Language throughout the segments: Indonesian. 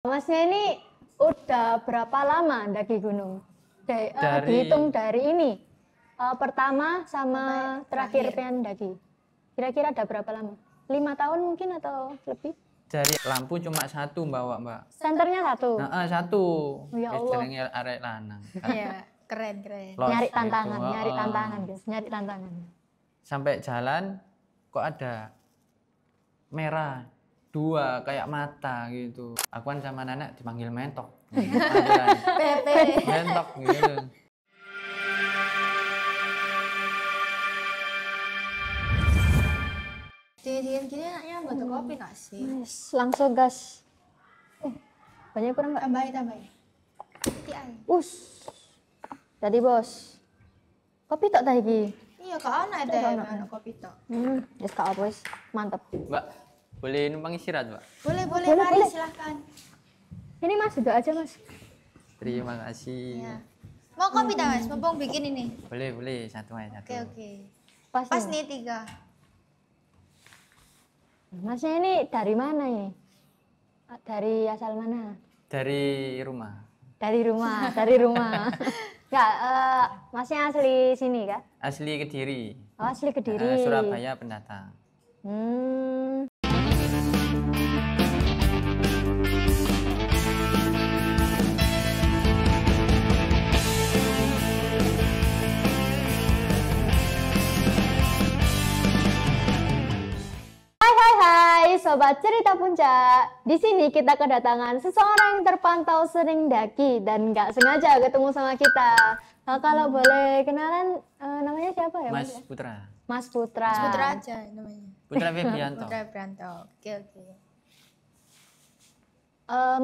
Masnya ini udah berapa lama mendaki gunung? Dihitung dari ini pertama sama terakhir pengen mendaki. Kira-kira ada berapa lama? 5 tahun mungkin atau lebih? Dari lampu cuma satu bawa mbak. Senternya satu? Nah, satu. Ya Allah. Arek lanang. Iya, keren. Nyari tantangan, gitu. nyari tantangan guys, nyari tantangan. Sampai jalan kok ada merah 2 kayak mata gitu. Aku kan sama Nana dipanggil mentok. Mentok gitu. Dingin gini enaknya buat kopi nggak sih? Yes, langsung gas. Banyak kurang nggak? Tambahin. Sedikit aja. Tadi bos. Kopi tak tadi. Iya, kok ana ada kopi tok. Yes kak apa wis. Mantep. Mbak, boleh numpang istirahat mbak? Boleh, mari silahkan. Ini mas juga aja mas. Terima kasih. Iya. Mau kopi tak mas? Mumpung bikin ini. Boleh, satu aja satu. Oke. Pas Nih 3. Masnya ini dari mana ini? Dari asal mana? Dari rumah. Dari rumah. Enggak, masnya asli sini kah? Asli Kediri. Oh, asli Kediri. Surabaya pendatang. Hai Sobat Cerita Puncak. Di sini kita kedatangan seseorang yang terpantau sering daki dan nggak sengaja ketemu sama kita. Kalau boleh kenalan, namanya siapa ya? Mas Putra. Mas Putra. Mas Putra aja namanya. Putra Febrianto. Putra Febrianto. Oke.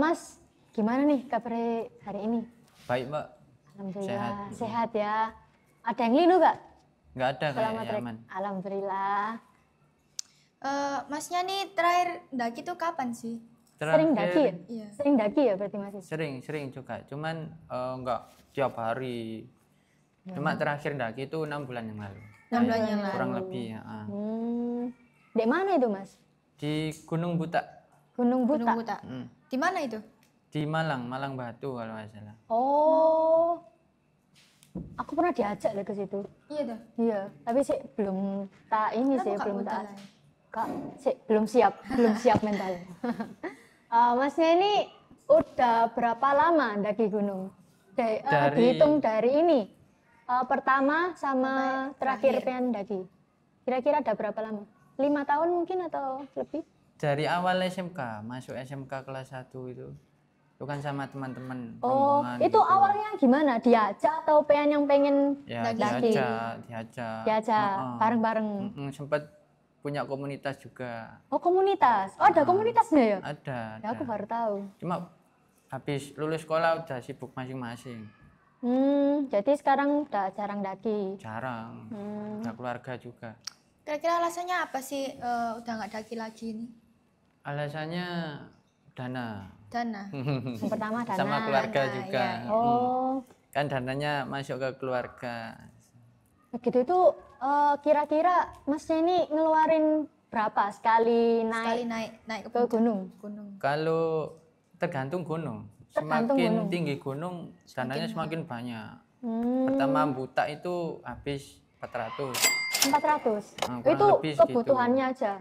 Mas, gimana nih kabar hari ini? Baik mbak. Alhamdulillah, sehat ya. Ada yang linu nggak? Nggak ada Selamat kayak aman. Alhamdulillah. Masnya nih terakhir daki tuh kapan sih? Sering daki ya? Iya. Sering daki ya berarti masih? Sering juga. Cuman nggak tiap hari. Cuma terakhir daki itu 6 bulan yang lalu. 6 bulan yang lalu. Kurang lebih ya. Di mana itu mas? Di Gunung Buta. Gunung Buta. Gunung Buta. Di mana itu? Di Malang Batu kalau nggak salah. Oh, aku pernah diajak deh ke situ. Iya dah. Iya, tapi sih belum tak ini sih, belum tak. Lah. Kak, sih belum siap mental. Masnya ini udah berapa lama mendaki gunung? Dihitung dari ini pertama sama terakhir pengen mendaki. Kira-kira ada berapa lama? 5 tahun mungkin atau lebih? Dari awal SMK, masuk SMK kelas 1 itu kan sama teman-teman Oh, rombongan itu gitu. awalnya gimana? Diajak atau yang pengen Ya, daki? Diajak bareng-bareng. Sempat punya komunitas juga. Oh, komunitas. Oh, ada komunitasnya ya? Ada. Ya, aku baru tahu. Cuma habis lulus sekolah udah sibuk masing-masing. Jadi sekarang udah jarang daki. Jarang. Udah keluarga juga. Kira-kira alasannya apa sih udah nggak daki lagi nih? Alasannya dana. Yang pertama dana. Sama keluarga juga. Iya. Oh, Kan dananya masuk ke keluarga. begitu itu kira-kira masnya ini ngeluarin berapa sekali Sekali naik naik ke gunung? Kalau tergantung gunung. Tergantung Semakin gunung. tinggi gunung, dananya semakin banyak. Pertama Buta itu habis 400. 400. Kurang Itu lebih segitu. kebutuhannya aja.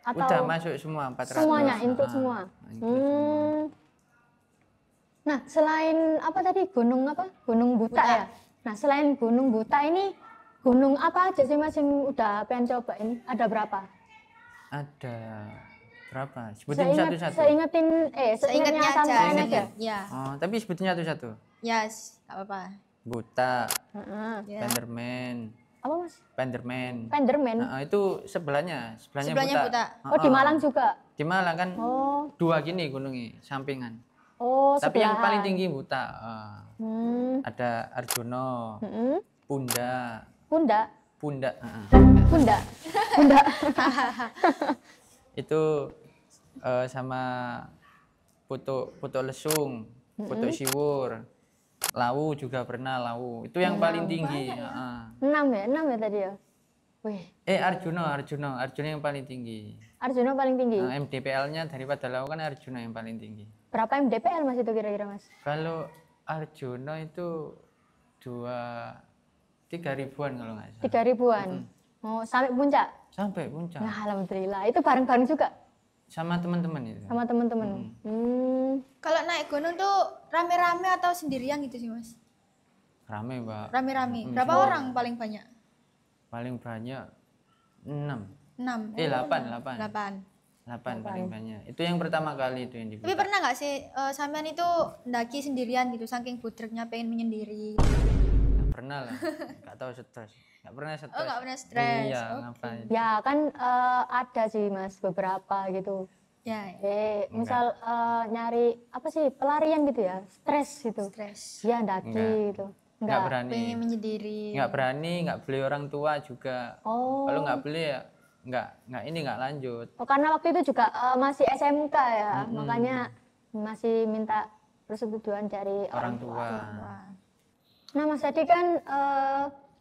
Atau Udah masuk semua 400. semuanya, include semua. Nah, selain apa tadi Gunung apa? Gunung Buta ya. Nah, selain Gunung Buta ini gunung apa aja sih Mas yang udah pengen cobain? Ada berapa? Ada berapa? Sebutin satu-satu. Seingatnya aja. sampean aja. Ya. Oh, tapi sebutin satu-satu. Yes, nggak apa-apa. Buta, Ya. Apa Mas? Penderman. Penderman. Itu sebelahnya Sebelahnya Buta. Oh, di Malang juga. Di Malang kan Oh. 2 gini gunungnya, sampingan. Oh, Tapi yang sebelahan. paling tinggi Buta. Ada Arjono, Punda. Pundak. Itu sama Putu Lesung, Putu Siwur, Lawu juga pernah Lawu. Itu yang paling tinggi. 6 ya tadi ya. Wih, Arjuna yang paling tinggi. Arjuna paling tinggi. MDPL-nya daripada Lawu kan Arjuna yang paling tinggi. Berapa MDPL Mas itu kira-kira Mas? Kalau Arjuna itu 3 ribuan kalau nggak salah. 3 ribuan. Oh, sampai puncak? Sampai puncak. Nah, alhamdulillah. Itu bareng-bareng juga Sama teman-teman itu. sama teman-teman. Kalau naik gunung tuh rame-rame atau sendirian gitu sih Mas? Rame, Mbak. Rame-rame. Berapa orang paling banyak? Paling banyak 6. 6. 8 8. paling banyak. Itu yang pertama kali itu yang Tapi dibuka. pernah nggak sih sampean itu ndaki sendirian gitu saking budreknya pengen menyendiri? Nggak pernah lah. Nggak tahu stres. Nggak pernah stres. Oh, nggak pernah stres. Iya, Oke. ngapain. Ya kan ada sih Mas beberapa gitu. Ya, Misal nyari apa sih pelarian gitu ya, stres gitu. stres. Ya daki gitu. Nggak berani. Pengen menyendiri. Nggak berani, nggak beli orang tua juga. Oh. Kalau nggak beli ya nggak lanjut. Oh, karena waktu itu juga masih SMK ya, makanya masih minta persetujuan dari Orang tua. Wah. Nah Mas Adi kan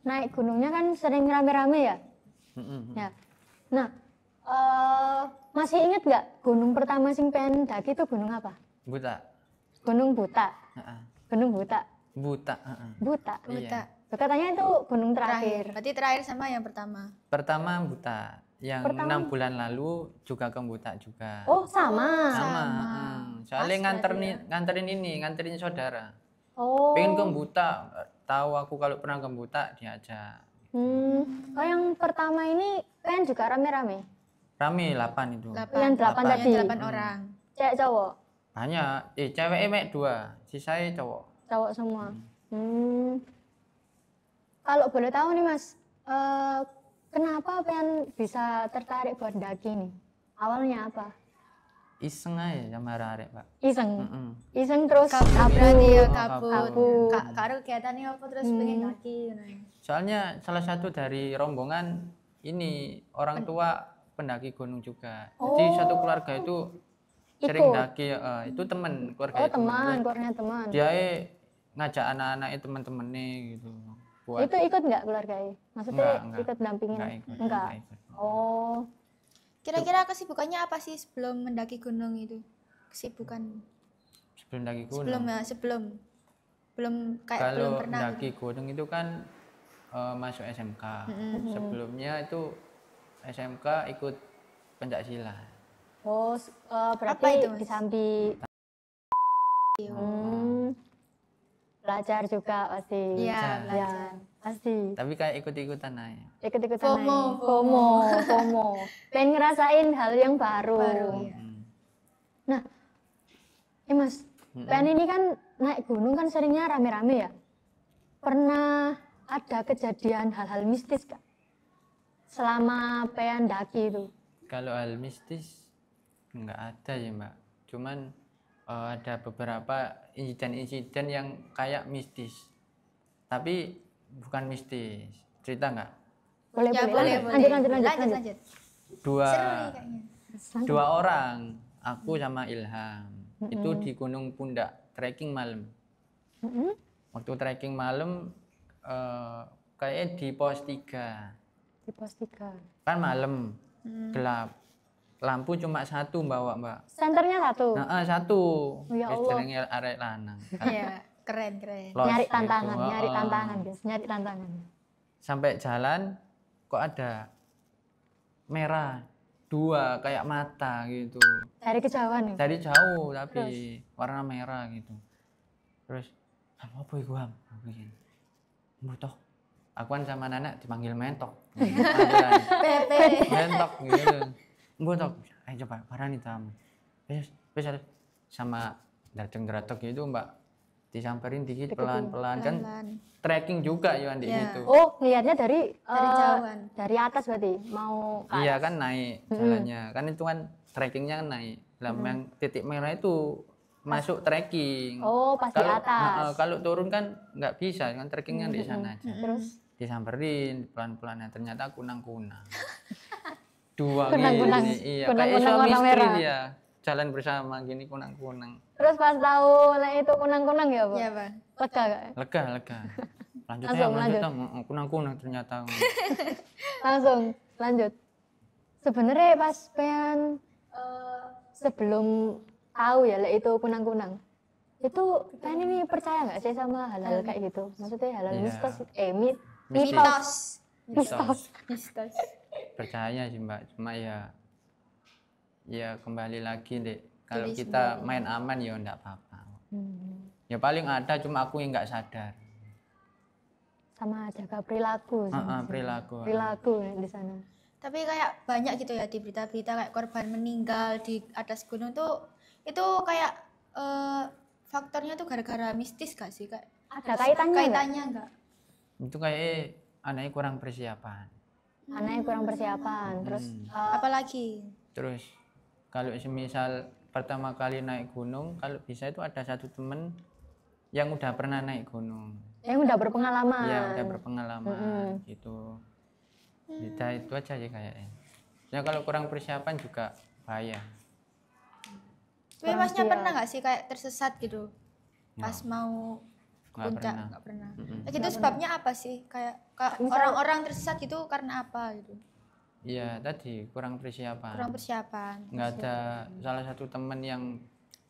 naik gunungnya kan sering rame-rame ya. Ya. Nah masih inget nggak gunung pertama sing pengen daki itu gunung apa? Buta. Gunung Buta. Heeh. Gunung Buta. Buta. Heeh. Buta. Buta. Loh, katanya itu gunung Terakhir. terakhir. Berarti terakhir sama yang pertama. Pertama Buta. Yang Pertama. 6 bulan lalu juga ke Buta juga. Oh sama. Sama. Soalnya nganterin saudara. Oh. Pengen ke Buta, tahu aku kalau pernah ke Buta diajak. Oh yang pertama ini kan juga rame-rame. Rame 8 itu. 8. Yang 8 tadi. Yang 8 orang. Cewek cowok. Banyak. Ceweknya mek 2, sisanya cowok. Cowok semua. Kalau boleh tahu nih Mas, kenapa pengen bisa tertarik buat daki nih? Awalnya apa? Iseng aja sama arek, Pak. Iseng. Mm-mm. Iseng terus Berarti ya kabut. kabut. Karo kegiatannya apa terus pengen daki gitu. Soalnya salah satu dari rombongan ini orang tua pendaki gunung juga. Jadi satu keluarga itu sering Ikut? daki, itu temen keluarga Oh itu. teman, keluarnya teman. Dia ngajak anak-anaknya temen-temennya gitu. Buat Itu ikut nggak keluarga? Maksudnya Enggak. ikut dampingin? Enggak ikut. Enggak. Enggak ikut. Oh, Kira-kira kesibukannya apa sih sebelum mendaki gunung itu? Kesibukan sebelum daki gunung. sebelum ya, belum kayak belum Kalau pernah. daki gunung itu kan masuk SMK. Sebelumnya itu SMK ikut pencaksilat. oh berarti Apa itu, Mas? di Sambi. Belajar juga pasti. Iya, Ya, belajar. pasti. Tapi kayak ikut-ikutan aja. Ikut-ikutan FOMO, naik. FOMO. Pengen ngerasain hal yang baru. Iya. Nah, Mas, pengen ini kan naik gunung kan seringnya rame-rame ya. Pernah ada kejadian hal-hal mistis Kak? Selama pengen daki itu. Kalau hal mistis nggak ada ya Mbak. Cuman ada beberapa insiden-insiden yang kayak mistis. Tapi bukan mistis. Cerita nggak? Boleh, Ya, boleh. boleh. Lanjut. Dua, Seru nih kayaknya. dua orang, aku sama Ilham. Itu di Gunung Pundak, trekking malam. Waktu trekking malam kayaknya di pos 3. Di pos 3. Kan malam, gelap. Lampu cuma satu bawa Mbak. Senternya satu. Nah, satu. Ya Allah. Istilahnya arek lanang. Iya, keren. Los Nyari gitu. tantangan, nyari Heeh. tantangan, guys. Nyari tantangan. Sampai jalan kok ada merah 2 kayak mata gitu. Dari kejauhan nih. Dari jauh tapi warna merah gitu. Terus apa iku Ham? Aku bikin. Toh. Aku kan sama Nana dipanggil mentok. Mentok gitu. Tok. Ayo coba parani tamu. Wes sama dateng-datek gitu Mbak. Disamperin dikit pelan-pelan kan trekking juga ya di situ. Oh, ngelihatnya dari jauhan. dari atas berarti mau ke Iya kan naik jalannya. Kan itu kan trekkingnya kan naik. Yang titik merah itu masuk trekking. Oh, pas di atas. Kalau turun kan nggak bisa kan trekkingnya di sana aja. Terus Disamperin pelan-pelan ternyata kunang-kunang. 2 Kunang-kunang. gini. Iya, kayak Kunang-kunang suami warna istri merah. dia. Jalan bersama gini kunang-kunang. terus pas tahu lek itu kunang-kunang ya, Bu? Iya, Bang. Lega gak? Lega. lanjut Langsung, ya, lanjut lanjut. ah. Kunang-kunang ternyata. Langsung lanjut. Sebenarnya pas pengen sebelum tahu ya lek itu kunang-kunang. Itu pengen ini percaya nggak sih sama hal-hal kayak gitu? Maksudnya hal-hal Iya. mistis, Mistis. Mitos. Mistis. Percaya sih Mbak, cuma ya kembali lagi deh. Kalau Diri kita sendiri. main aman ya enggak apa-apa. Hmm. Ya paling ada, cuma aku yang nggak sadar. Sama jaga perilaku sih. Perilaku. Di sana. Tapi kayak banyak gitu ya di berita-berita kayak korban meninggal di atas gunung tuh itu kayak faktornya tuh gara-gara mistis gak sih kak? Ada kaitannya nggak? Kaitannya enggak? Itu kayak anaknya kurang persiapan. Anaknya kurang persiapan, terus Apalagi? Terus kalau semisal pertama kali naik gunung, kalau bisa itu ada satu temen yang udah pernah naik gunung. yang udah berpengalaman. Iya, udah berpengalaman gitu. Kita itu aja sih kayaknya. Ya kalau kurang persiapan juga bahaya. Tapi Kurang masnya siap. pernah nggak sih kayak tersesat gitu pas Nggak. mau Nggak puncak? pernah. Nggak pernah. Mm-mm. Nah, gitu sebabnya apa sih? Kayak orang-orang tersesat gitu karena apa gitu? Iya, tadi kurang persiapan. Kurang persiapan. Nggak ada salah satu temen yang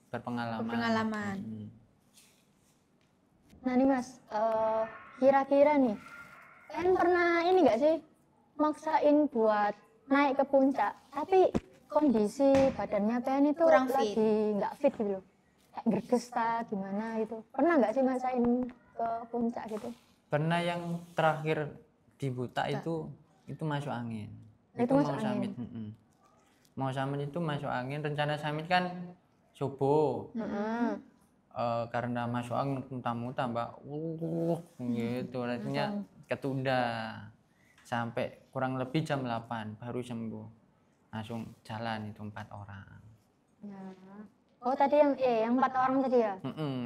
berpengalaman. Berpengalaman. Mm-mm. Nah nih mas, kira-kira nih, kalian pernah ini nggak sih maksain buat naik ke puncak, tapi kondisi badannya pengen itu Kurang fit. lagi nggak fit gitu loh, kayak gerges tak gimana gitu. Pernah nggak sih maksain ke puncak gitu? Pernah yang terakhir di Buta itu masuk angin. Itu Itu masuk mau summit. Mau summit itu masuk angin. Rencana summit kan subuh. Karena masuk angin muntah-muntah Mbak, gitu rasanya ketunda sampai kurang lebih jam 8 baru sembuh, langsung jalan itu 4 orang. Nah. Oh tadi yang 4 orang tadi ya?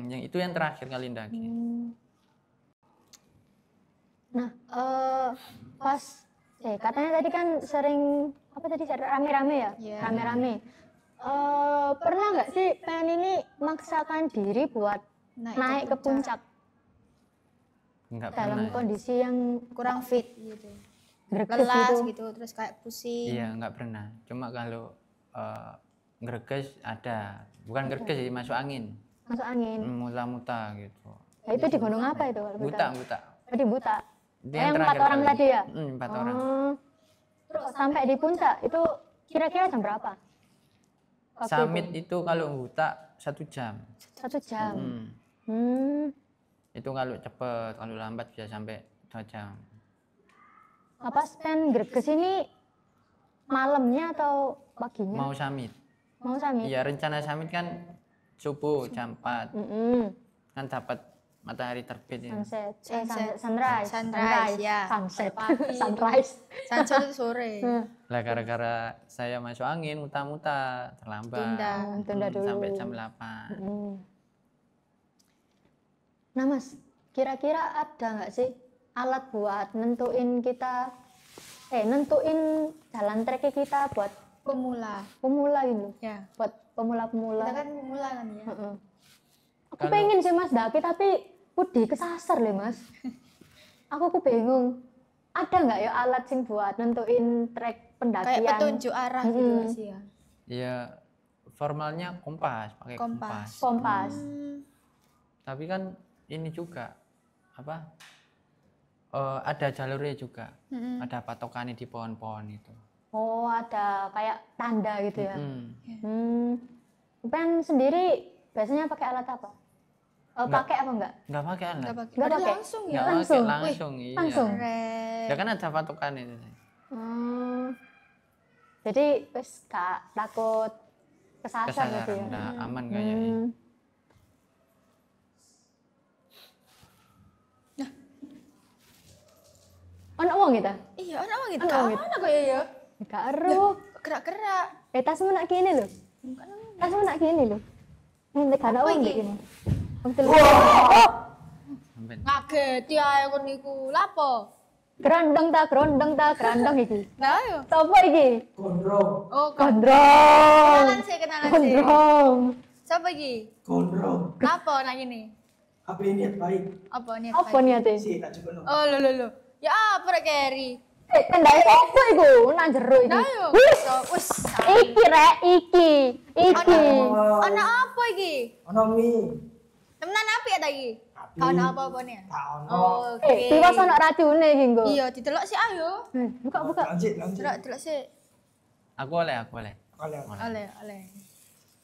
Yang itu yang terakhir kali ndaki. Nah pas katanya tadi kan sering apa tadi rame-rame ya? Iya. Rame-rame. Pernah nggak sih pengen ini maksakan diri buat naik ke puncak Enggak dalam pernah. kondisi yang Kurang fit gitu. greges Lelas gitu? gitu, terus kayak pusing. Iya, enggak pernah. Cuma kalau greges ada, bukan greges sih, masuk angin, Masuk angin. muta-muta gitu. Nah, itu di gunung apa itu kalau Buta, Buta. Oh, di Buta. Itu yang 4 terakhir orang kali. tadi ya? 4 orang. Terus sampai di puncak itu kira-kira jam berapa? Waktu Summit itu kalau Buta 1 jam. 1 jam. Itu kalau cepet, kalau lambat bisa sampai 2 jam. Apa stand greges ini malamnya atau paginya? Mau summit. Mau summit? Iya, rencana summit kan subuh jam 4. Kan dapat matahari terbit ya. Sunrise, ya. sunset, Pagi. sunrise. Sunset itu sore. Lah gara-gara saya masuk angin muta-muta terlambat. Tunda dulu. Sampai jam 8. Nah mas, kira-kira ada nggak sih alat buat nentuin kita, nentuin jalan treknya kita buat Pemula. pemula gitu, Ya. buat pemula-pemula. Kita kan pemula kan ya. Aku pengen sih mas daki tapi udah kesasar loh mas. Aku bingung. Ada nggak ya alat sing buat nentuin trek pendakian? Kayak petunjuk arah gitu nggak sih ya. Ya formalnya kompas, pakai kompas. Kompas. Tapi kan ini juga apa? Ada jalurnya juga. Ada patokannya di pohon-pohon itu. Oh ada kayak tanda gitu ya. Mm. Pen sendiri biasanya pakai alat apa? Pakai apa enggak? Nggak pakai alat. Nggak pakai. Nggak Berarti pakai? langsung ya. Nggak Langsung? pakai, langsung. Iya. Langsung? Keren. Ya kan ada patokannya itu. Jadi wes gak takut kesasar gitu ya. Kesadaran, udah aman kayaknya. Ono wong kita? Iya, anak gitu. Ono wong Anak kayak ya. Gak eruh. Gerak-gerak. Tasmu nak gini lho. Tasmu nak gini lho. Ini gak ada wong iki? gini. Wong telu. Sampai Ngaget ya kon niku. Lapo? Gerondong ta gerondong iki. Nah, ayo. Sopo iki? Oh, Gondrong. kenalan sih. Gondrong. Siapa iki? Gondrong. Lapo nak ini? Apa ini niat baik? Apa niat Apa baik? niate? Si tak cukup no. Oh, lo. Ya apa rek Keri? Tendake opo iku? Nang jero iki. Nah yo. Wis, Wis. iki rek, iki. Ana apa iki? Ono mie. Temenan apik ya ta iki? Apik. Ana apa-apa nih? Tak ono. Oke. Tiwas ono racune iki nggo. Iya, didelok sih ayo. Buka. Lanjut. Delok sih. Aku oleh. Oleh.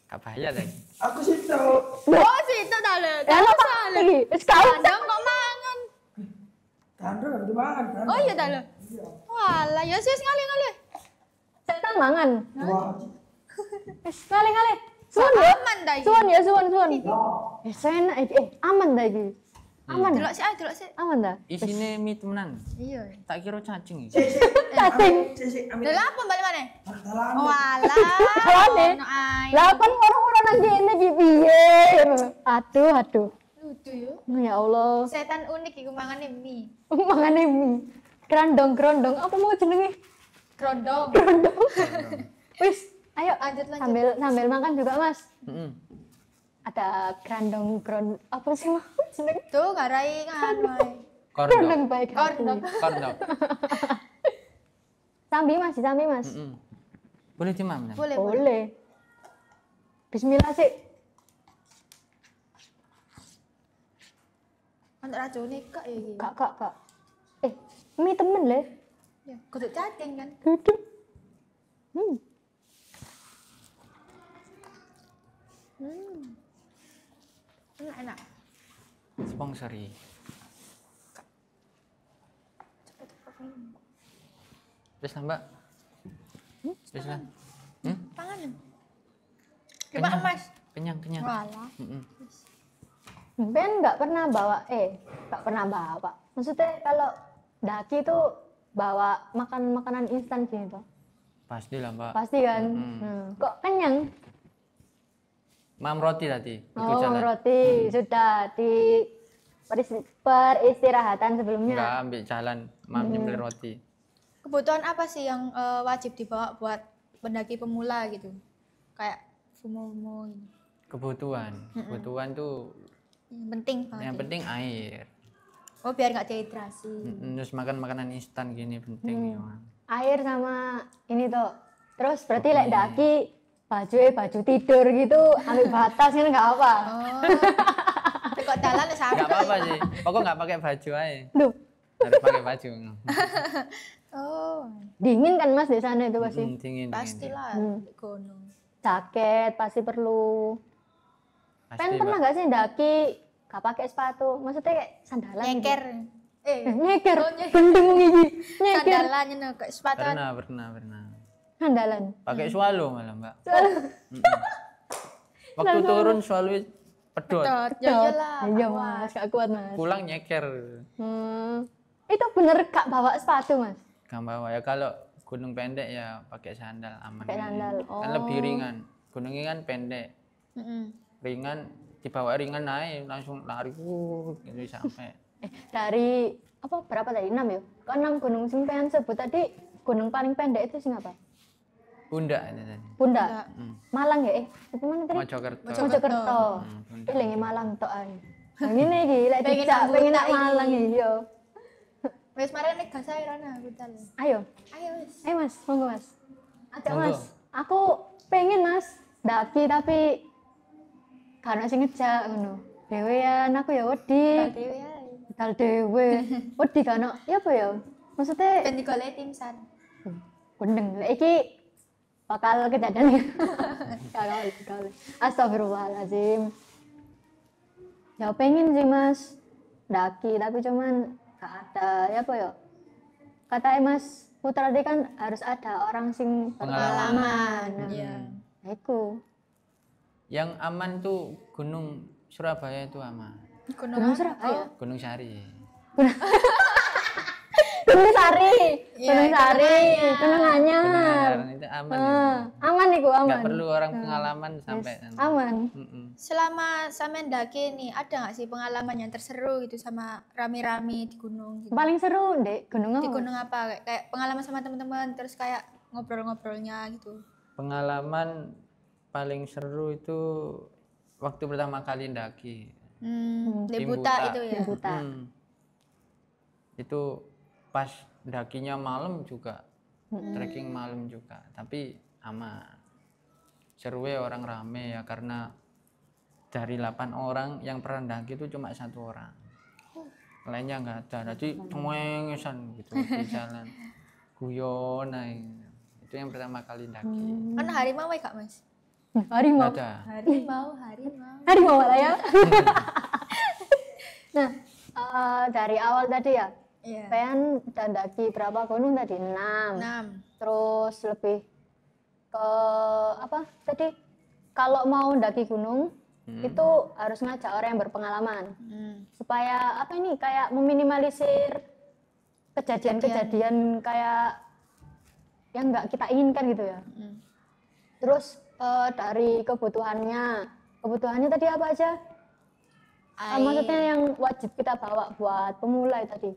Gak bahaya lagi. Aku sih tahu. Oh, situ ta lho. Ya lo apa iki? Wis kau. Kandang kok mangan. Tandro gimana? Oh iya ta lho. Walah, ya wis ngali. Setan mangan. Wah. Wis kali. Suwun ya. Aman ta iki? Suwun. Ya. Wis enak iki. Aman ta iki? Aman. Delok sih. Aman ta? Isine mie temenan. Iya. Tak kira cacing iki. Cacing. Ambil. Delok apa balik mana? Dalam. Walah. Alane. Ono ae. Lah kan orang-orang nang kene iki piye? Aduh. Lucu yo. Ya Allah. Setan unik iku mangane mie. Mangane mie. Grondong. Apa mau jenenge? Grondong. Wis, ayo Lanjut. sambil makan juga, Mas. Heeh. Ada grondong apa sih Mas? Jeneng Tuh ngarai nganu ae. grondong Kordok. baik hati. Kordok. Sambi Mas. Heeh. Boleh dimam. Boleh. Boleh. Bismillah sih. Untuk racune kak ya iki. Kak. Mie temen le. Ya, kudu cacing kan. Duduk. Enak. Sponsori. Wis lah, Mbak. Wis lah. Panganan. Gimana Mas? Kenyang. Walah. Heeh. Ben nggak pernah bawa. Maksudnya kalau daki itu bawa makanan instan gitu. Pasti lah, Mbak. Pasti kan? Kok kenyang? Mam roti tadi. Itu Oh, jalan. roti sudah di peristirahatan sebelumnya. Enggak ambil jalan, mam nyemil roti. Kebutuhan apa sih yang wajib dibawa buat pendaki pemula gitu? Kayak fumo gitu. Kebutuhan tuh Yang penting banget. yang ya. penting air. Oh, biar nggak dehidrasi. Terus makan makanan instan gini penting ya. Air sama ini tuh. Terus berarti lek daki baju tidur gitu ambil batas kan nggak apa. Oh. Tapi kok dalan wis Enggak apik. apa-apa sih. Pokok enggak pakai baju aja. Duh, Harus pakai baju. Oh, dingin kan Mas di sana itu pasti. Dingin. pastilah gunung. Jaket pasti perlu. Pasti, Pen Mbak. pernah nggak sih daki gak pakai sepatu? Maksudnya kayak sandalan. Nyeker. Nyeker. Oh, nyeker. Gendeng iki. Nyeker. Sandalan nyeneng kayak sepatu. Pernah. Sandalan. Pakai swallow malah, Mbak. Waktu turun swallow pedot. Tot, ya iyalah. Iya Mas, gak kuat Mas. Pulang nyeker. Itu bener gak bawa sepatu Mas? Gak bawa ya, kalau gunung pendek ya pakai sandal aman. Pakai sandal. Kan lebih ringan. Gunungnya kan pendek. Ringan, dibawa ringan naik langsung lari gitu sampai. Dari berapa tadi? 6 ya? Kok 6 gunung sing pengen sebut tadi gunung paling pendek itu sing apa? Pundak itu tadi. Pundak. Malang ya? Itu mana tadi? Mojokerto. Mojokerto. Pundak. Ilingi Malang tok ae. Nah, ngene iki lek Pengen dijak nang pengen Buta nak iki. Malang iya. Wis mari nek gas ae Rana budal. Ayo. Ayo wis. Ayo Mas, monggo Mas. Ajak Monggo. Mas. Aku pengen Mas daki tapi gak ono sing ngejak ngono. Dewean aku ya wedi. Dewe ae. Budal dhewe. Wedi gak ono. Ya apa ya? Maksudnya Ben digoleki tim san. gendeng. Lek iki bakal kejadian. Kali. Astagfirullahaladzim. Ya pengen sih Mas daki tapi cuman gak ada ya apa ya? Katanya Mas Putra tadi kan harus ada orang sing berpengalaman. Iya. Nah, iku. Yang aman tuh Gunung Surabaya itu aman. Gunung Surabaya. Gunung Sari. Gunung Sari. Iya, Gunung Sari. Gunung Gunung Anyar. Anyar itu aman. Aman iku aman. Nggak perlu orang pengalaman sampai sana. Aman. Mm-mm. Selama sampean daki nih, ada nggak sih pengalaman yang terseru gitu sama rame-rame di gunung gitu? Paling seru Dek, gunung Di apa? gunung apa? Kayak pengalaman sama teman-teman terus kayak ngobrol-ngobrolnya gitu. Pengalaman paling seru itu waktu pertama kali ndaki. Di Tim Buta itu ya. Buta. Itu pas dakinya malam juga, trekking malam juga, tapi aman. Seru ya, orang rame ya, karena dari 8 orang yang pernah daki itu cuma 1 orang. Lainnya nggak ada, jadi cengengesan gitu di jalan. Guyon aja. Itu yang pertama kali daki. Kan harimau ya Kak Mas? Harimau. Nggak ada. Harimau. Harimau lah ya. Nah, dari awal tadi ya, Iya. pengen udah daki berapa gunung tadi? 6. 6. Terus lebih ke apa tadi? Kalau mau daki gunung itu harus ngajak orang yang berpengalaman supaya apa ini kayak meminimalisir kejadian-kejadian kayak yang nggak kita inginkan gitu ya. Terus dari kebutuhannya tadi apa aja? Maksudnya yang wajib kita bawa buat pemula tadi.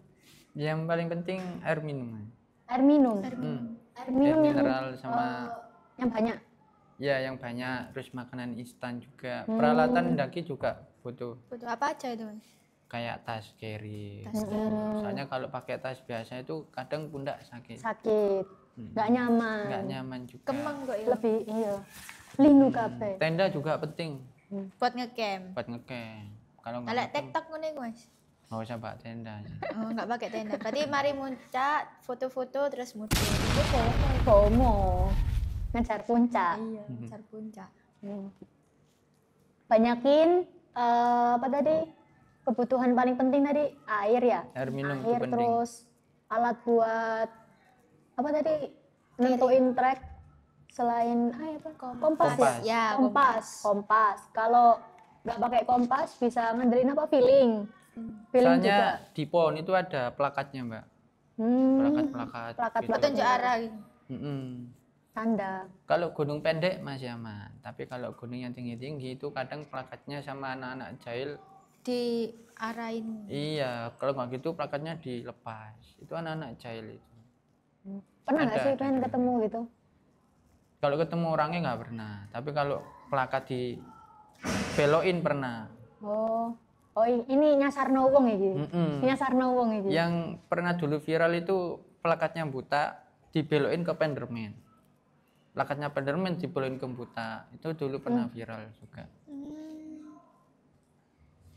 Yang paling penting air minum. Air minum. Air Air minum yang mineral sama yang banyak. ya yang banyak, terus makanan instan juga. Peralatan daki juga butuh, Butuh apa aja itu Mas? kayak tas carry. Soalnya kalau pakai tas biasa itu kadang pundak sakit. Sakit. Nggak nyaman. Nggak nyaman juga. Kemang kok ya. Lebih iya. Lindu kabeh. Tenda juga penting Buat ngecamp. buat ngecamp. Kalau nggak Kalau ngecamp, TikTok ngono iku, Mas. nggak usah bawa tenda. Oh, enggak pakai tenda. Berarti mari muncak, foto-foto terus muncul. Itu FOMO. Ngejar puncak. Iya, cari puncak. Banyakin apa tadi? Kebutuhan paling penting tadi air ya. Air minum itu Air penting. terus alat buat apa tadi? Nentuin trek selain apa? Kompas. Kompas. Ya, Ya, kompas. Kalau nggak pakai kompas bisa ngandelin apa? Feeling. Feeling juga. Soalnya di pohon itu ada plakatnya, Mbak. Plakat-plakat. Plakat gitu. Tunjuk arah gitu. Tanda. Kalau gunung pendek masih aman, tapi kalau gunung yang tinggi-tinggi itu kadang plakatnya sama anak-anak jahil. Diarahin. Iya, kalau nggak gitu plakatnya dilepas. Itu anak-anak jahil itu. Pernah nggak Ada, sih ada. pengen ketemu gitu? Kalau ketemu orangnya nggak pernah, tapi kalau plakat di beloin pernah. Oh ini nyasarno wong iki. Nyasarno wong iki. Yang pernah dulu viral itu plakatnya Buta dibeloin ke Penderman. Plakatnya Penderman dibeloin ke Buta. Itu dulu pernah viral juga.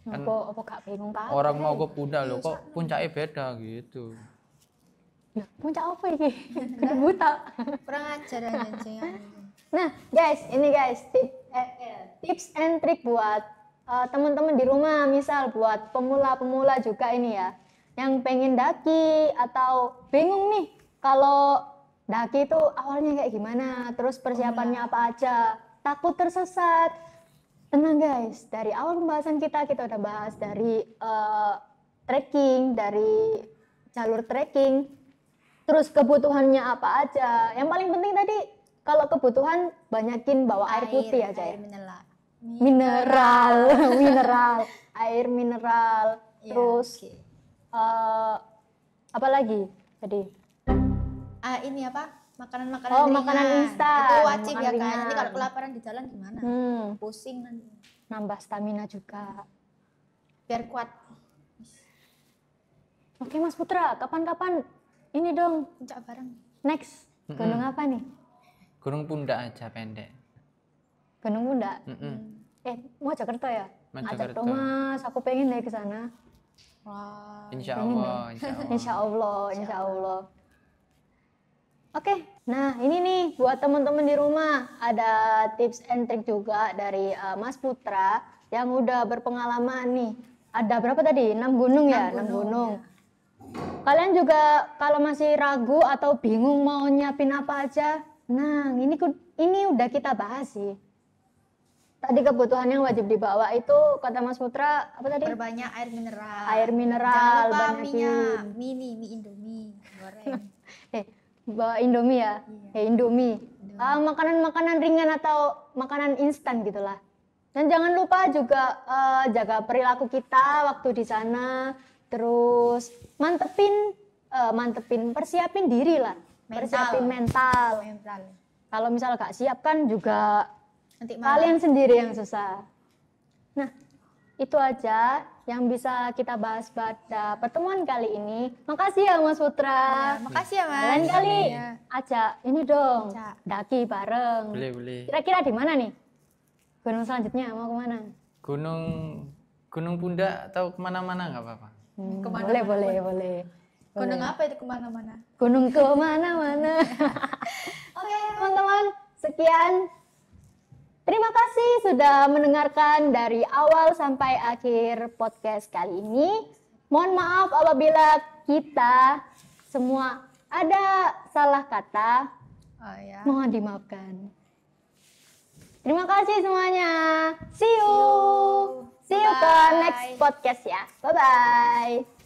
Kan Apa gak bingung kan? orang mau ke puncak loh, kok puncaknya beda gitu. Ya, puncak apa iki? Buta. Kurang ajar anjing. Nah, ini guys, tips and trick buat teman-teman di rumah, misal buat pemula-pemula juga ini ya, yang pengen daki atau bingung nih kalau daki itu awalnya kayak gimana, terus persiapannya apa aja, takut tersesat. Tenang guys, dari awal pembahasan kita udah bahas dari trekking, dari jalur trekking, terus kebutuhannya apa aja. Yang paling penting tadi kalau kebutuhan banyakin bawa air putih aja ya. Air Mineral, air mineral, Ya, terus oke. apa lagi tadi? Ini apa? Makanan-makanan Oh, ringan. makanan instan, Itu wajib makan ya kan. ringan. Nanti kalau kelaparan di jalan gimana? Pusing nanti. Nambah stamina juga. Biar kuat. Oke Mas Putra, kapan-kapan ini dong Puncak bareng. next gunung apa nih? Gunung Pundak aja pendek. Gunung Pundak. Mojokerto ya? Mojokerto. Ajak dong Mas, aku pengen naik ke sana. Wah. Insya Allah, Insya Allah. Oke, nah ini nih buat teman-teman di rumah ada tips and trick juga dari Mas Putra yang udah berpengalaman nih. Ada berapa tadi? 6 gunung ya? 6 gunung. Kalian juga kalau masih ragu atau bingung mau nyiapin apa aja, nah ini udah kita bahas sih. Tadi kebutuhan yang wajib dibawa itu kata Mas Putra apa tadi? Perbanyak air mineral. Air mineral, Jangan lupa banyakin. minyak. Mie Indomie goreng. Bawa Indomie ya? Indomie. Makanan-makanan ringan atau makanan instan gitulah. Dan jangan lupa juga jaga perilaku kita waktu di sana. Terus mantepin, persiapin diri lah. Persiapin mental. Kalau misal gak siap kan juga Nanti kalian sendiri yang susah. Nah, itu aja yang bisa kita bahas pada pertemuan kali ini. Makasih ya Mas Putra. Makasih ya Mas. Lain kali Iya. ajak ini dong, Ajak. daki bareng. Boleh. Kira-kira di mana nih? Gunung selanjutnya mau kemana? Gunung Pundak atau kemana-mana nggak apa-apa. Kemana-mana Boleh. Gunung apa itu kemana-mana? Gunung kemana-mana. Oke teman-teman, sekian. Terima kasih sudah mendengarkan dari awal sampai akhir podcast kali ini. Mohon maaf apabila kita semua ada salah kata. Oh ya. Mohon dimaafkan. Terima kasih semuanya. See you ke Bye. next podcast ya. Bye-bye.